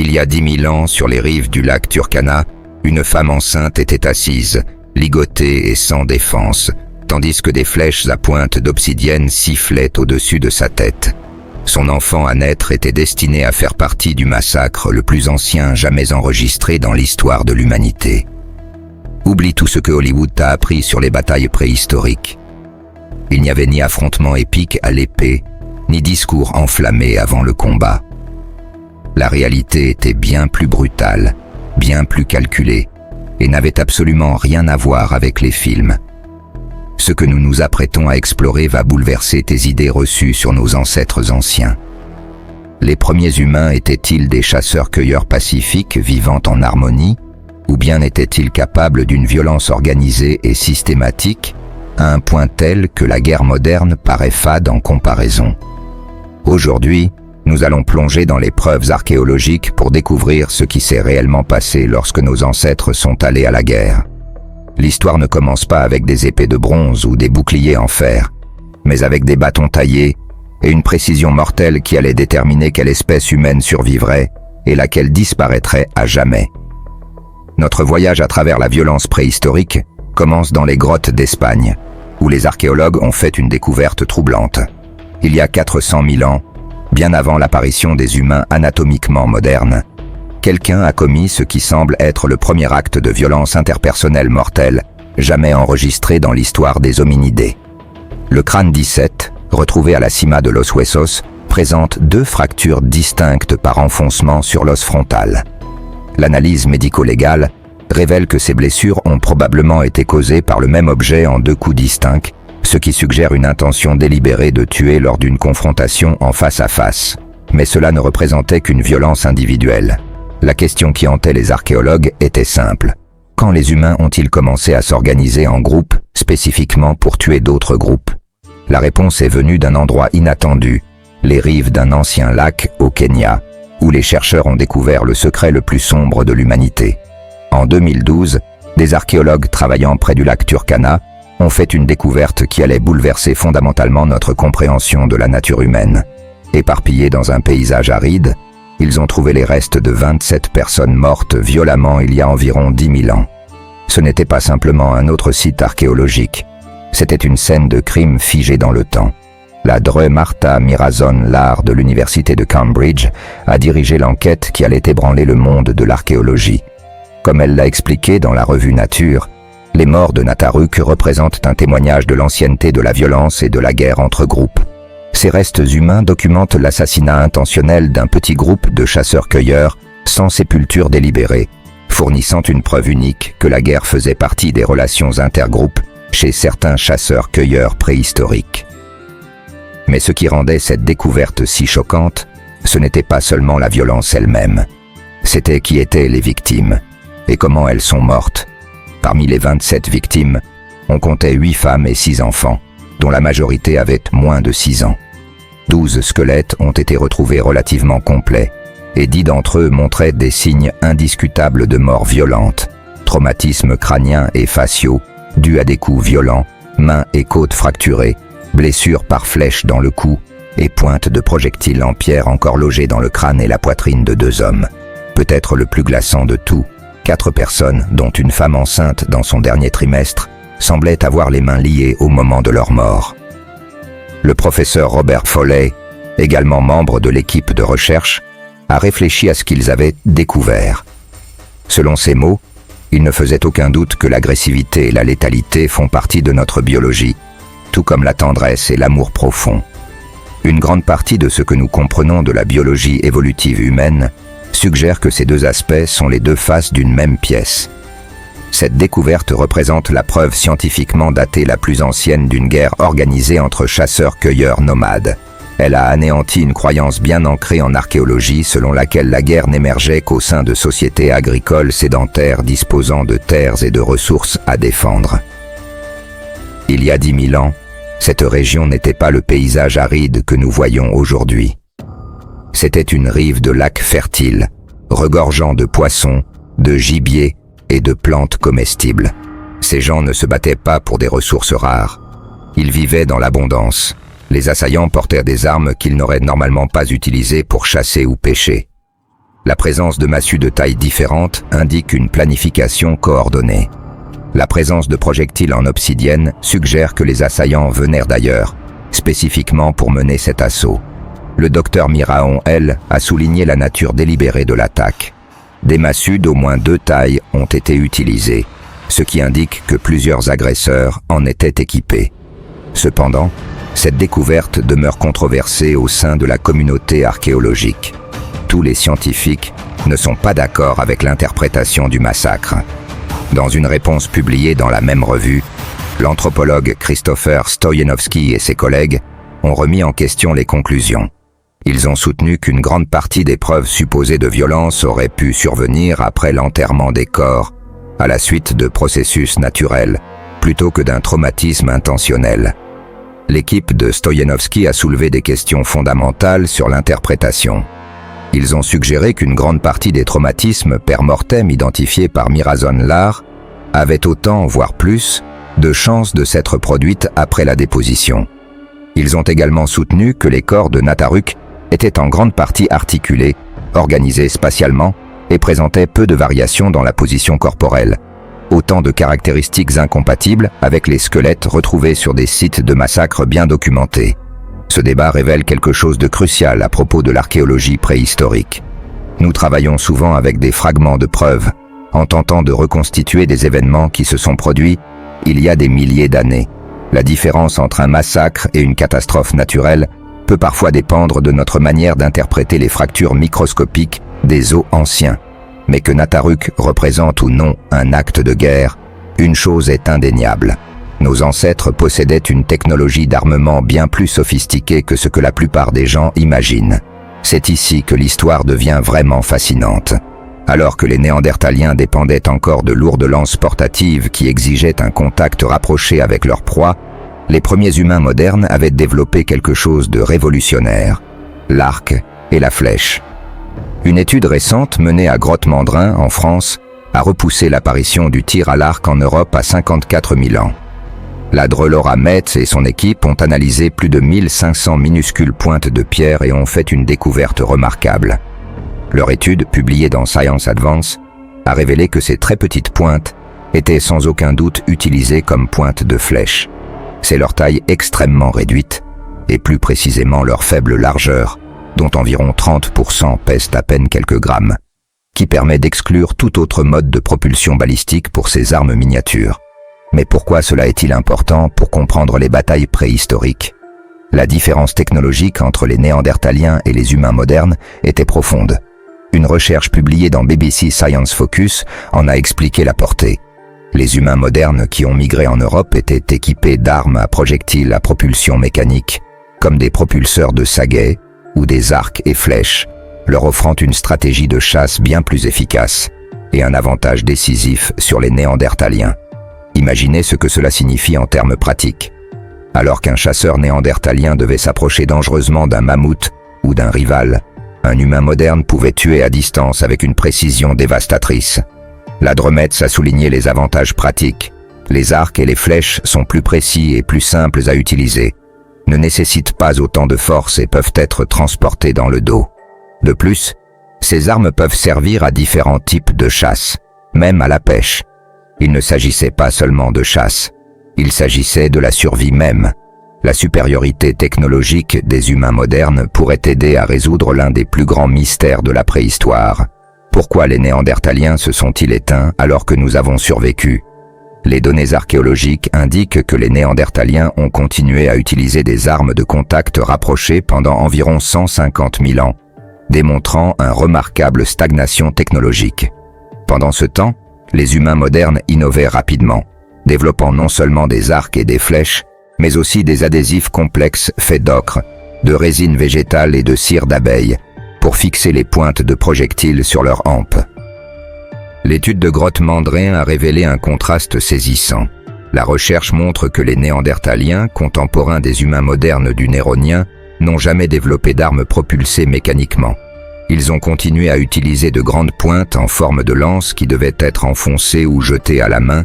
Il y a 10 000 ans, sur les rives du lac Turkana, une femme enceinte était assise, ligotée et sans défense, tandis que des flèches à pointe d'obsidienne sifflaient au-dessus de sa tête. Son enfant à naître était destiné à faire partie du massacre le plus ancien jamais enregistré dans l'histoire de l'humanité. Oublie tout ce que Hollywood t'a appris sur les batailles préhistoriques. Il n'y avait ni affrontement épique à l'épée, ni discours enflammé avant le combat. La réalité était bien plus brutale, bien plus calculée, et n'avait absolument rien à voir avec les films. Ce que nous nous apprêtons à explorer va bouleverser tes idées reçues sur nos ancêtres anciens. Les premiers humains étaient-ils des chasseurs-cueilleurs pacifiques vivant en harmonie, ou bien étaient-ils capables d'une violence organisée et systématique, à un point tel que la guerre moderne paraît fade en comparaison? Aujourd'hui, nous allons plonger dans les preuves archéologiques pour découvrir ce qui s'est réellement passé lorsque nos ancêtres sont allés à la guerre. L'histoire ne commence pas avec des épées de bronze ou des boucliers en fer, mais avec des bâtons taillés et une précision mortelle qui allait déterminer quelle espèce humaine survivrait et laquelle disparaîtrait à jamais. Notre voyage à travers la violence préhistorique commence dans les grottes d'Espagne, où les archéologues ont fait une découverte troublante. Il y a 400 000 ans, bien avant l'apparition des humains anatomiquement modernes, quelqu'un a commis ce qui semble être le premier acte de violence interpersonnelle mortelle jamais enregistré dans l'histoire des hominidés. Le crâne 17, retrouvé à la cima de Los Huesos, présente 2 fractures distinctes par enfoncement sur l'os frontal. L'analyse médico-légale révèle que ces blessures ont probablement été causées par le même objet en 2 coups distincts, ce qui suggère une intention délibérée de tuer lors d'une confrontation en face à face. Mais cela ne représentait qu'une violence individuelle. La question qui hantait les archéologues était simple. Quand les humains ont-ils commencé à s'organiser en groupes, spécifiquement pour tuer d'autres groupes? La réponse est venue d'un endroit inattendu, les rives d'un ancien lac au Kenya, où les chercheurs ont découvert le secret le plus sombre de l'humanité. En 2012, des archéologues travaillant près du lac Turkana ont fait une découverte qui allait bouleverser fondamentalement notre compréhension de la nature humaine. Éparpillés dans un paysage aride, ils ont trouvé les restes de 27 personnes mortes violemment il y a environ 10 000 ans. Ce n'était pas simplement un autre site archéologique, c'était une scène de crime figée dans le temps. La Dre Martha Mirazon-Lar de l'université de Cambridge a dirigé l'enquête qui allait ébranler le monde de l'archéologie. Comme elle l'a expliqué dans la revue Nature, les morts de Nataruk représentent un témoignage de l'ancienneté de la violence et de la guerre entre groupes. Ces restes humains documentent l'assassinat intentionnel d'un petit groupe de chasseurs-cueilleurs sans sépulture délibérée, fournissant une preuve unique que la guerre faisait partie des relations intergroupes chez certains chasseurs-cueilleurs préhistoriques. Mais ce qui rendait cette découverte si choquante, ce n'était pas seulement la violence elle-même. C'était qui étaient les victimes et comment elles sont mortes. Parmi les 27 victimes, on comptait 8 femmes et 6 enfants, dont la majorité avait moins de 6 ans. 12 squelettes ont été retrouvés relativement complets, et 10 d'entre eux montraient des signes indiscutables de mort violente, traumatismes crâniens et faciaux, dus à des coups violents, mains et côtes fracturées, blessures par flèche dans le cou, et pointes de projectiles en pierre encore logées dans le crâne et la poitrine de 2 hommes. Peut-être le plus glaçant de tout, 4 personnes, dont une femme enceinte dans son dernier trimestre, semblaient avoir les mains liées au moment de leur mort. Le professeur Robert Foley, également membre de l'équipe de recherche, a réfléchi à ce qu'ils avaient découvert. Selon ses mots, il ne faisait aucun doute que l'agressivité et la létalité font partie de notre biologie, tout comme la tendresse et l'amour profond. Une grande partie de ce que nous comprenons de la biologie évolutive humaine suggère que ces 2 aspects sont les 2 faces d'une même pièce. Cette découverte représente la preuve scientifiquement datée la plus ancienne d'une guerre organisée entre chasseurs-cueilleurs nomades. Elle a anéanti une croyance bien ancrée en archéologie selon laquelle la guerre n'émergeait qu'au sein de sociétés agricoles sédentaires disposant de terres et de ressources à défendre. Il y a 10 000 ans, cette région n'était pas le paysage aride que nous voyons aujourd'hui. C'était une rive de lac fertile, regorgeant de poissons, de gibier et de plantes comestibles. Ces gens ne se battaient pas pour des ressources rares. Ils vivaient dans l'abondance. Les assaillants portèrent des armes qu'ils n'auraient normalement pas utilisées pour chasser ou pêcher. La présence de massues de tailles différentes indique une planification coordonnée. La présence de projectiles en obsidienne suggère que les assaillants venèrent d'ailleurs, spécifiquement pour mener cet assaut. Le docteur Miraon, elle, a souligné la nature délibérée de l'attaque. Des massues d'au moins 2 tailles ont été utilisées, ce qui indique que plusieurs agresseurs en étaient équipés. Cependant, cette découverte demeure controversée au sein de la communauté archéologique. Tous les scientifiques ne sont pas d'accord avec l'interprétation du massacre. Dans une réponse publiée dans la même revue, l'anthropologue Christopher Stoyanowski et ses collègues ont remis en question les conclusions. Ils ont soutenu qu'une grande partie des preuves supposées de violence auraient pu survenir après l'enterrement des corps, à la suite de processus naturels, plutôt que d'un traumatisme intentionnel. L'équipe de Stoyanowski a soulevé des questions fondamentales sur l'interprétation. Ils ont suggéré qu'une grande partie des traumatismes per mortem identifiés par Mirazon Lar avaient autant, voire plus, de chances de s'être produites après la déposition. Ils ont également soutenu que les corps de Nataruk étaient en grande partie articulés, organisés spatialement et présentaient peu de variations dans la position corporelle. Autant de caractéristiques incompatibles avec les squelettes retrouvés sur des sites de massacres bien documentés. Ce débat révèle quelque chose de crucial à propos de l'archéologie préhistorique. Nous travaillons souvent avec des fragments de preuves, en tentant de reconstituer des événements qui se sont produits il y a des milliers d'années. La différence entre un massacre et une catastrophe naturelle peut parfois dépendre de notre manière d'interpréter les fractures microscopiques des os anciens. Mais que Nataruk représente ou non un acte de guerre, une chose est indéniable. Nos ancêtres possédaient une technologie d'armement bien plus sophistiquée que ce que la plupart des gens imaginent. C'est ici que l'histoire devient vraiment fascinante. Alors que les Néandertaliens dépendaient encore de lourdes lances portatives qui exigeaient un contact rapproché avec leur proie, les premiers humains modernes avaient développé quelque chose de révolutionnaire, l'arc et la flèche. Une étude récente menée à Grotte-Mandrin, en France, a repoussé l'apparition du tir à l'arc en Europe à 54 000 ans. La Drelora Metz et son équipe ont analysé plus de 1500 minuscules pointes de pierre et ont fait une découverte remarquable. Leur étude, publiée dans Science Advance, a révélé que ces très petites pointes étaient sans aucun doute utilisées comme pointes de flèche. C'est leur taille extrêmement réduite, et plus précisément leur faible largeur, dont environ 30% pèsent à peine quelques grammes, qui permet d'exclure tout autre mode de propulsion balistique pour ces armes miniatures. Mais pourquoi cela est-il important pour comprendre les batailles préhistoriques? La différence technologique entre les Néandertaliens et les humains modernes était profonde. Une recherche publiée dans BBC Science Focus en a expliqué la portée. Les humains modernes qui ont migré en Europe étaient équipés d'armes à projectiles à propulsion mécanique, comme des propulseurs de saguets ou des arcs et flèches, leur offrant une stratégie de chasse bien plus efficace et un avantage décisif sur les Néandertaliens. Imaginez ce que cela signifie en termes pratiques. Alors qu'un chasseur néandertalien devait s'approcher dangereusement d'un mammouth ou d'un rival, un humain moderne pouvait tuer à distance avec une précision dévastatrice. La Metz a souligné les avantages pratiques. Les arcs et les flèches sont plus précis et plus simples à utiliser, ne nécessitent pas autant de force et peuvent être transportés dans le dos. De plus, ces armes peuvent servir à différents types de chasse, même à la pêche. Il ne s'agissait pas seulement de chasse, il s'agissait de la survie même. La supériorité technologique des humains modernes pourrait aider à résoudre l'un des plus grands mystères de la préhistoire. Pourquoi les Néandertaliens se sont-ils éteints alors que nous avons survécu? Les données archéologiques indiquent que les Néandertaliens ont continué à utiliser des armes de contact rapprochées pendant environ 150 000 ans, démontrant une remarquable stagnation technologique. Pendant ce temps, les humains modernes innovaient rapidement, développant non seulement des arcs et des flèches, mais aussi des adhésifs complexes faits d'ocre, de résine végétale et de cire d'abeille, pour fixer les pointes de projectiles sur leurs hampes. L'étude de Grotte-Mandrin a révélé un contraste saisissant. La recherche montre que les Néandertaliens, contemporains des humains modernes du Néronien, n'ont jamais développé d'armes propulsées mécaniquement. Ils ont continué à utiliser de grandes pointes en forme de lance qui devaient être enfoncées ou jetées à la main,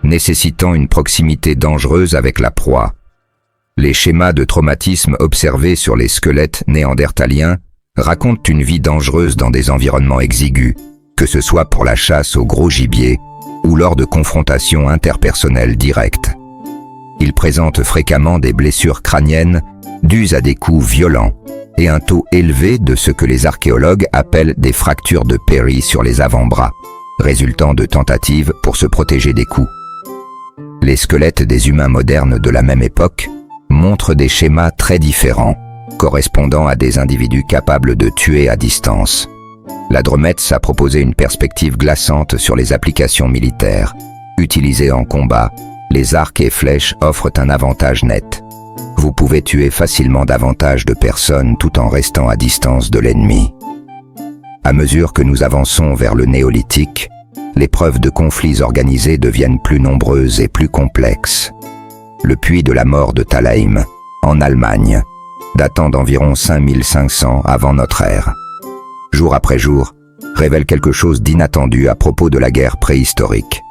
nécessitant une proximité dangereuse avec la proie. Les schémas de traumatisme observés sur les squelettes néandertaliens racontent une vie dangereuse dans des environnements exigus, que ce soit pour la chasse au gros gibier ou lors de confrontations interpersonnelles directes. Ils présentent fréquemment des blessures crâniennes dues à des coups violents et un taux élevé de ce que les archéologues appellent des fractures de Perry sur les avant-bras, résultant de tentatives pour se protéger des coups. Les squelettes des humains modernes de la même époque montrent des schémas très différents, correspondant à des individus capables de tuer à distance. L'Adrometz a proposé une perspective glaçante sur les applications militaires. Utilisées en combat, les arcs et flèches offrent un avantage net. Vous pouvez tuer facilement davantage de personnes tout en restant à distance de l'ennemi. À mesure que nous avançons vers le néolithique, les preuves de conflits organisés deviennent plus nombreuses et plus complexes. Le puits de la mort de Thalheim, en Allemagne, datant d'environ 5500 avant notre ère, jour après jour, révèle quelque chose d'inattendu à propos de la guerre préhistorique.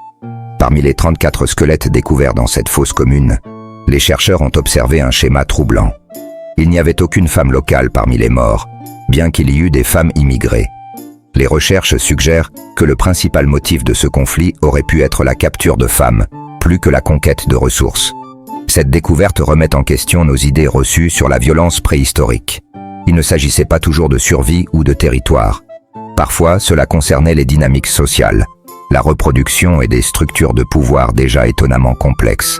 Parmi les 34 squelettes découverts dans cette fosse commune, les chercheurs ont observé un schéma troublant. Il n'y avait aucune femme locale parmi les morts, bien qu'il y eût des femmes immigrées. Les recherches suggèrent que le principal motif de ce conflit aurait pu être la capture de femmes, plus que la conquête de ressources. Cette découverte remet en question nos idées reçues sur la violence préhistorique. Il ne s'agissait pas toujours de survie ou de territoire. Parfois, cela concernait les dynamiques sociales, la reproduction et des structures de pouvoir déjà étonnamment complexes.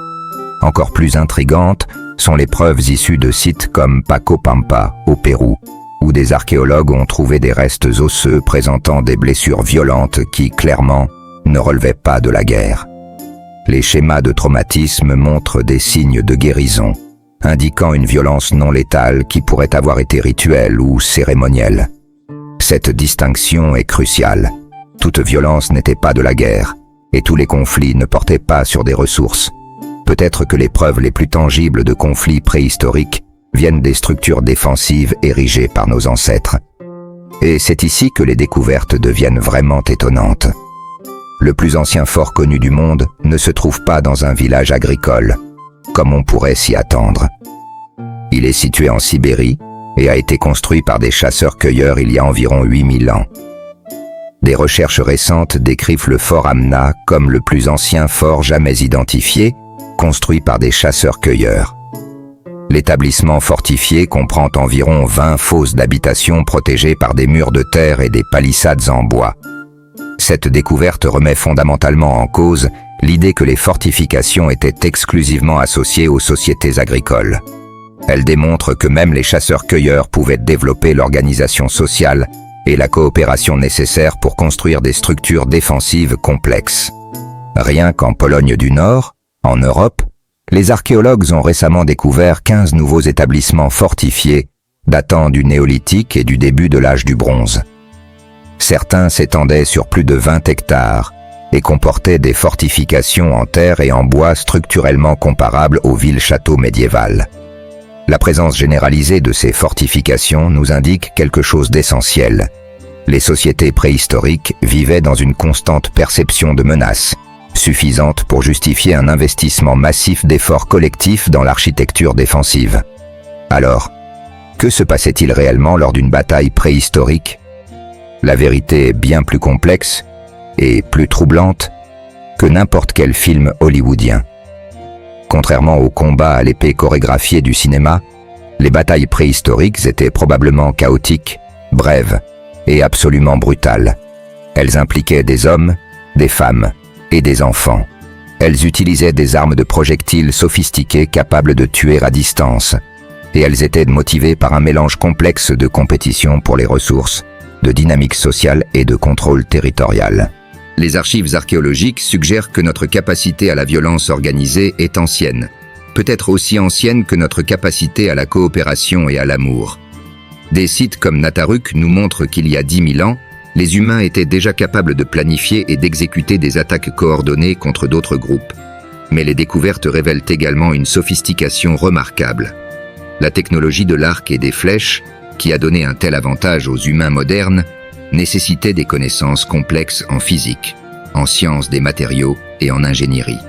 Encore plus intrigantes sont les preuves issues de sites comme Paco Pampa, au Pérou, où des archéologues ont trouvé des restes osseux présentant des blessures violentes qui, clairement, ne relevaient pas de la guerre. Les schémas de traumatisme montrent des signes de guérison, indiquant une violence non létale qui pourrait avoir été rituelle ou cérémonielle. Cette distinction est cruciale. Toute violence n'était pas de la guerre, et tous les conflits ne portaient pas sur des ressources. Peut-être que les preuves les plus tangibles de conflits préhistoriques viennent des structures défensives érigées par nos ancêtres. Et c'est ici que les découvertes deviennent vraiment étonnantes. Le plus ancien fort connu du monde ne se trouve pas dans un village agricole, comme on pourrait s'y attendre. Il est situé en Sibérie et a été construit par des chasseurs-cueilleurs il y a environ 8000 ans. Des recherches récentes décrivent le fort Amna comme le plus ancien fort jamais identifié, construit par des chasseurs-cueilleurs. L'établissement fortifié comprend environ 20 fosses d'habitation protégées par des murs de terre et des palissades en bois. Cette découverte remet fondamentalement en cause l'idée que les fortifications étaient exclusivement associées aux sociétés agricoles. Elle démontre que même les chasseurs-cueilleurs pouvaient développer l'organisation sociale et la coopération nécessaires pour construire des structures défensives complexes. Rien qu'en Pologne du Nord, en Europe, les archéologues ont récemment découvert 15 nouveaux établissements fortifiés datant du néolithique et du début de l'âge du bronze. Certains s'étendaient sur plus de 20 hectares et comportaient des fortifications en terre et en bois structurellement comparables aux villes-châteaux médiévales. La présence généralisée de ces fortifications nous indique quelque chose d'essentiel. Les sociétés préhistoriques vivaient dans une constante perception de menace, suffisante pour justifier un investissement massif d'efforts collectifs dans l'architecture défensive. Alors, que se passait-il réellement lors d'une bataille préhistorique ? La vérité est bien plus complexe et plus troublante que n'importe quel film hollywoodien. Contrairement aux combats à l'épée chorégraphiés du cinéma, les batailles préhistoriques étaient probablement chaotiques, brèves et absolument brutales. Elles impliquaient des hommes, des femmes et des enfants. Elles utilisaient des armes de projectiles sophistiquées capables de tuer à distance, et elles étaient motivées par un mélange complexe de compétition pour les ressources, de dynamique sociale et de contrôle territorial. Les archives archéologiques suggèrent que notre capacité à la violence organisée est ancienne, peut-être aussi ancienne que notre capacité à la coopération et à l'amour. Des sites comme Nataruk nous montrent qu'il y a 10 000 ans, les humains étaient déjà capables de planifier et d'exécuter des attaques coordonnées contre d'autres groupes. Mais les découvertes révèlent également une sophistication remarquable. La technologie de l'arc et des flèches, qui a donné un tel avantage aux humains modernes, nécessitait des connaissances complexes en physique, en sciences des matériaux et en ingénierie.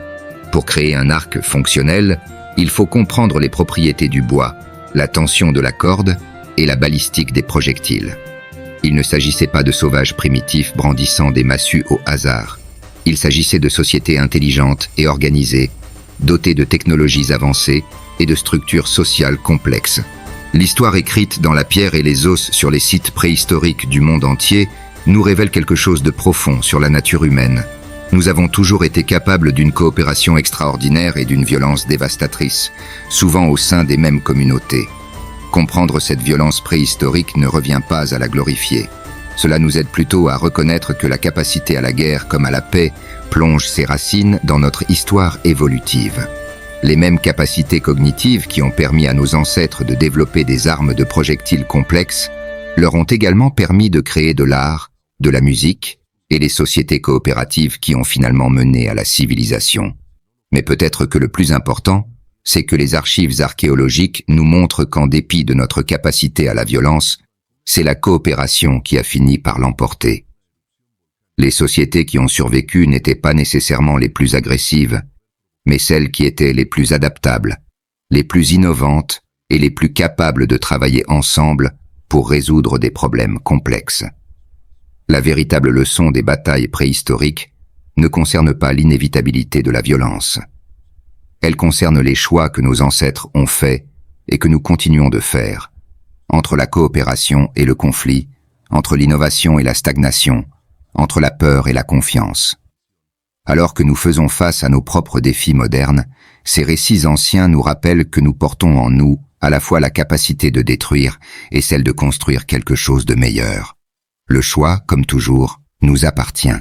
Pour créer un arc fonctionnel, il faut comprendre les propriétés du bois, la tension de la corde et la balistique des projectiles. Il ne s'agissait pas de sauvages primitifs brandissant des massues au hasard. Il s'agissait de sociétés intelligentes et organisées, dotées de technologies avancées et de structures sociales complexes. L'histoire écrite dans la pierre et les os sur les sites préhistoriques du monde entier nous révèle quelque chose de profond sur la nature humaine. Nous avons toujours été capables d'une coopération extraordinaire et d'une violence dévastatrice, souvent au sein des mêmes communautés. Comprendre cette violence préhistorique ne revient pas à la glorifier. Cela nous aide plutôt à reconnaître que la capacité à la guerre comme à la paix plonge ses racines dans notre histoire évolutive. Les mêmes capacités cognitives qui ont permis à nos ancêtres de développer des armes de projectiles complexes leur ont également permis de créer de l'art, de la musique et les sociétés coopératives qui ont finalement mené à la civilisation. Mais peut-être que le plus important, c'est que les archives archéologiques nous montrent qu'en dépit de notre capacité à la violence, c'est la coopération qui a fini par l'emporter. Les sociétés qui ont survécu n'étaient pas nécessairement les plus agressives, mais celles qui étaient les plus adaptables, les plus innovantes et les plus capables de travailler ensemble pour résoudre des problèmes complexes. La véritable leçon des batailles préhistoriques ne concerne pas l'inévitabilité de la violence. Elle concerne les choix que nos ancêtres ont faits et que nous continuons de faire, entre la coopération et le conflit, entre l'innovation et la stagnation, entre la peur et la confiance. Alors que nous faisons face à nos propres défis modernes, ces récits anciens nous rappellent que nous portons en nous à la fois la capacité de détruire et celle de construire quelque chose de meilleur. Le choix, comme toujours, nous appartient.